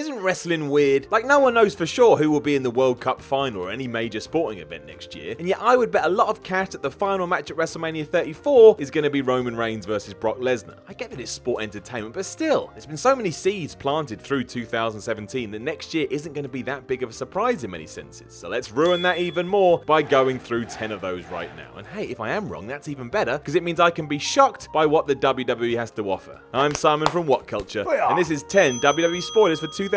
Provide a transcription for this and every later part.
Isn't wrestling weird? Like, no one knows for sure who will be in the World Cup final or any major sporting event next year, and yet I would bet a lot of cash that the final match at WrestleMania 34 is going to be Roman Reigns versus Brock Lesnar. I get that it's sport entertainment, but still, there's been so many seeds planted through 2017 that next year isn't going to be that big of a surprise in many senses. So let's ruin that even more by going through 10 of those right now. And hey, if I am wrong, that's even better, because it means I can be shocked by what the WWE has to offer. I'm Simon from What Culture, and this is 10 WWE spoilers for 2018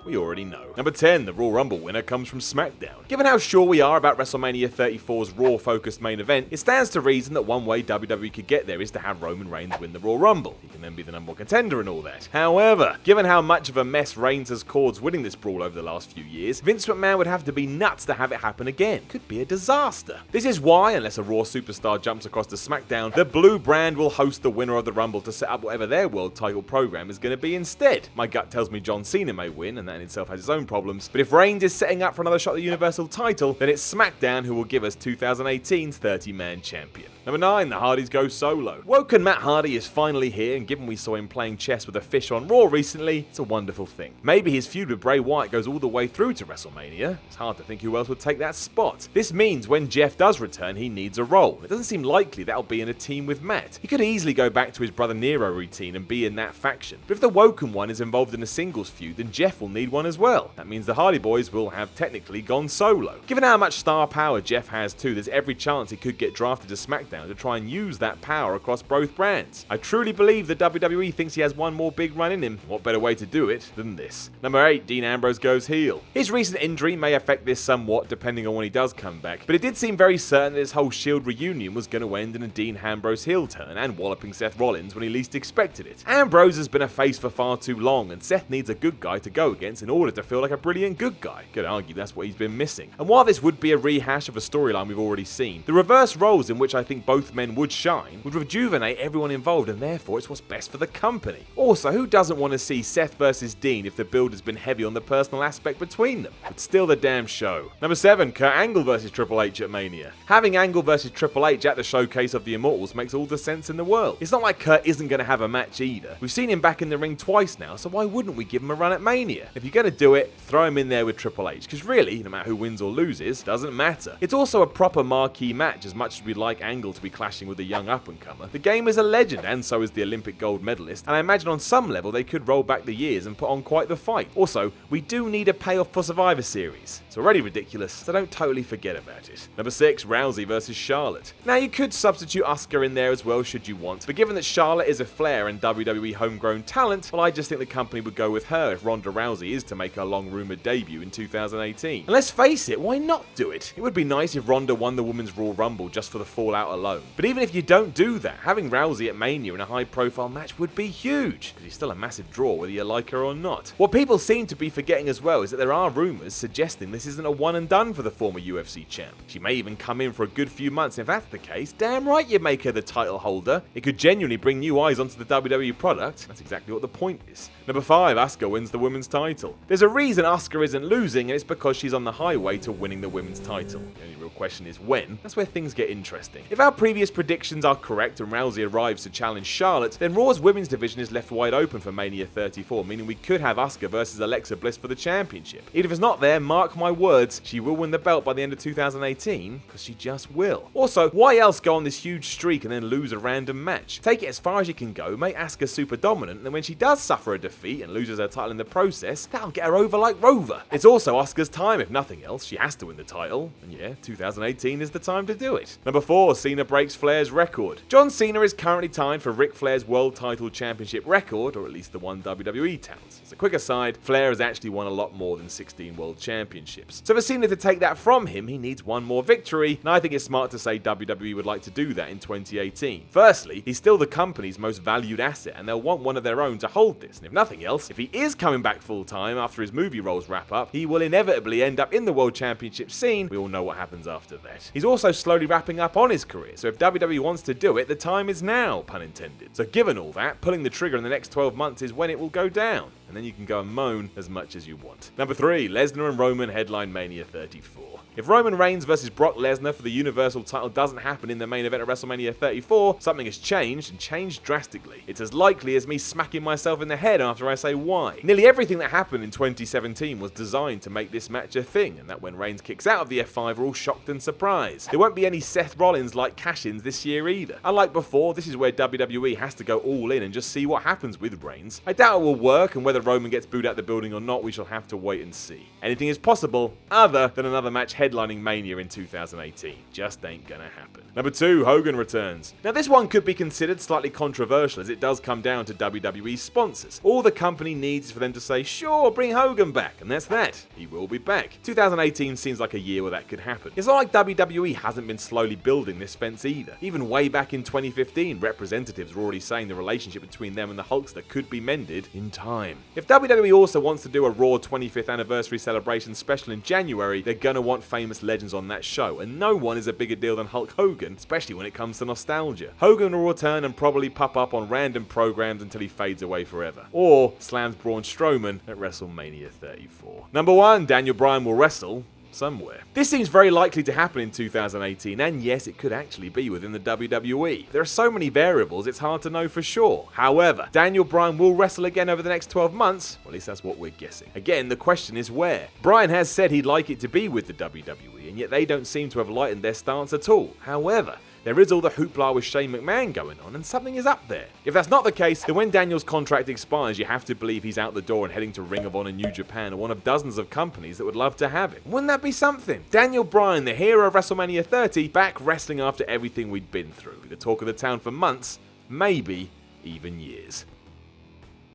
we already know. Number 10, the Royal Rumble winner comes from SmackDown. Given how sure we are about WrestleMania 34's Raw-focused main event, it stands to reason that one way WWE could get there is to have Roman Reigns win the Royal Rumble. He can then be the number one contender and all that. However, given how much of a mess Reigns has caused winning this brawl over the last few years, Vince McMahon would have to be nuts to have it happen again. Could be a disaster. This is why, unless a Raw superstar jumps across to SmackDown, the Blue brand will host the winner of the Rumble to set up whatever their world title program is going to be instead. My gut tells me John Cena may win, and that in itself has its own problems, but if Reigns is setting up for another shot at the Universal title, then it's SmackDown who will give us 2018's 30-man champion. Number 9, the Hardys go solo. Woken Matt Hardy is finally here, and given we saw him playing chess with a fish on Raw recently, it's a wonderful thing. Maybe his feud with Bray Wyatt goes all the way through to WrestleMania. It's hard to think who else would take that spot. This means when Jeff does return, he needs a role. It doesn't seem likely that'll be in a team with Matt. He could easily go back to his brother Nero routine and be in that faction. But if the Woken one is involved in a singles feud, then Jeff will need one as well. That means the Hardy Boys will have technically gone solo. Given how much star power Jeff has too, there's every chance he could get drafted to SmackDown to try and use that power across both brands. I truly believe the WWE thinks he has one more big run in him. What better way to do it than this? Number 8, Dean Ambrose goes heel. His recent injury may affect this somewhat depending on when he does come back, but it did seem very certain that his whole Shield reunion was going to end in a Dean Ambrose heel turn and walloping Seth Rollins when he least expected it. Ambrose has been a face for far too long, and Seth needs a good guy to go against in order to feel like a brilliant good guy. Could argue that's what he's been missing. And while this would be a rehash of a storyline we've already seen, the reverse roles in which I think both men would shine would rejuvenate everyone involved, and therefore it's what's best for the company. Also, who doesn't want to see Seth versus Dean if the build has been heavy on the personal aspect between them? But still the damn show. Number 7, Kurt Angle versus Triple H at Mania. Having Angle versus Triple H at the showcase of the Immortals makes all the sense in the world. It's not like Kurt isn't going to have a match either. We've seen him back in the ring twice now, so why wouldn't we give him a run at Mania? If you're going to do it, throw him in there with Triple H, because really, no matter who wins or loses, doesn't matter. It's also a proper marquee match, as much as we'd like Angle to be clashing with a young up-and-comer. The game is a legend, and so is the Olympic gold medalist, and I imagine on some level they could roll back the years and put on quite the fight. Also, we do need a payoff for Survivor Series. It's already ridiculous, so don't totally forget about it. Number 6, Rousey versus Charlotte. Now, you could substitute Asuka in there as well should you want, but given that Charlotte is a Flair and WWE homegrown talent, well, I just think the company would go with her if Ronda Rousey is to make her long-rumoured debut in 2018. And let's face it, why not do it? It would be nice if Ronda won the Women's Royal Rumble just for the fallout alone. But even if you don't do that, having Rousey at Mania in a high-profile match would be huge, because she's still a massive draw whether you like her or not. What people seem to be forgetting as well is that there are rumours suggesting this isn't a one and done for the former UFC champ. She may even come in for a good few months, and if that's the case, damn right you make her the title holder. It could genuinely bring new eyes onto the WWE product. That's exactly what the point is. Number 5, Asuka wins the women's title. There's a reason Asuka isn't losing, and it's because she's on the highway to winning the women's title. The only real question is when. That's where things get interesting. If our previous predictions are correct and Rousey arrives to challenge Charlotte, then Raw's women's division is left wide open for Mania 34, meaning we could have Asuka versus Alexa Bliss for the championship. Even if it's not there, mark my words, she will win the belt by the end of 2018, because she just will. Also, why else go on this huge streak and then lose a random match? Take it as far as you can go, make Asuka super dominant, and then when she does suffer a defeat and loses her title in the process, that'll get her over like Rover. It's also Asuka's time, if nothing else. She has to win the title, and yeah, 2018 is the time to do it. Number 4, Cena breaks Flair's record. John Cena is currently tied for Ric Flair's World Title Championship record, or at least the one WWE touts. As a quick aside, Flair has actually won a lot more than 16 World Championships. So for Cena to take that from him, he needs one more victory, and I think it's smart to say WWE would like to do that in 2018. Firstly, he's still the company's most valued asset, and they'll want one of their own to hold this. And if nothing else, if he is coming back full-time after his movie roles wrap up, he will inevitably end up in the World Championship scene. We all know what happens after that. He's also slowly wrapping up on his career, so if WWE wants to do it, the time is now, pun intended. So given all that, pulling the trigger in the next 12 months is when it will go down. and then you can go and moan as much as you want. Number 3, Lesnar and Roman headline Mania 34. If Roman Reigns versus Brock Lesnar for the Universal title doesn't happen in the main event of WrestleMania 34, something has changed, and changed drastically. It's as likely as me smacking myself in the head after I say why. Nearly everything that happened in 2017 was designed to make this match a thing, and that when Reigns kicks out of the F5, we're all shocked and surprised. There won't be any Seth Rollins-like cash-ins this year either. Unlike before, this is where WWE has to go all in and just see what happens with Reigns. I doubt it will work, and whether Roman gets booed out the building or not, we shall have to wait and see. Anything is possible other than another match headlining Mania in 2018. Just ain't gonna happen. Number 2, Hogan returns. Now this one could be considered slightly controversial as it does come down to WWE sponsors. All the company needs is for them to say, sure, bring Hogan back, and that's that. He will be back. 2018 seems like a year where that could happen. It's not like WWE hasn't been slowly building this fence either. Even way back in 2015, representatives were already saying the relationship between them and the Hulkster could be mended in time. If WWE also wants to do a Raw 25th anniversary celebration special in January, they're gonna want famous legends on that show, and no one is a bigger deal than Hulk Hogan, especially when it comes to nostalgia. Hogan will return and probably pop up on random programs until he fades away forever, or slams Braun Strowman at WrestleMania 34. Number 1, Daniel Bryan will wrestle somewhere. This seems very likely to happen in 2018, and yes, it could actually be within the WWE. There are so many variables, it's hard to know for sure. However, Daniel Bryan will wrestle again over the next 12 months, or at least that's what we're guessing. Again, the question is where. Bryan has said he'd like it to be with the WWE, and yet they don't seem to have lightened their stance at all. However, there is all the hoopla with Shane McMahon going on, and something is up there. If that's not the case, then when Daniel's contract expires, you have to believe he's out the door and heading to Ring of Honor New Japan, or one of dozens of companies that would love to have him. Wouldn't that be something? Daniel Bryan, the hero of WrestleMania 30, back wrestling after everything we'd been through. The talk of the town for months, maybe even years.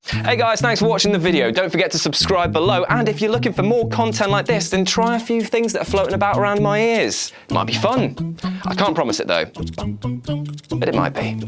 Hey guys, thanks for watching the video. Don't forget to subscribe below, and if you're looking for more content like this, then try a few things that are floating about around my ears. Might be fun. I can't promise it though, but it might be.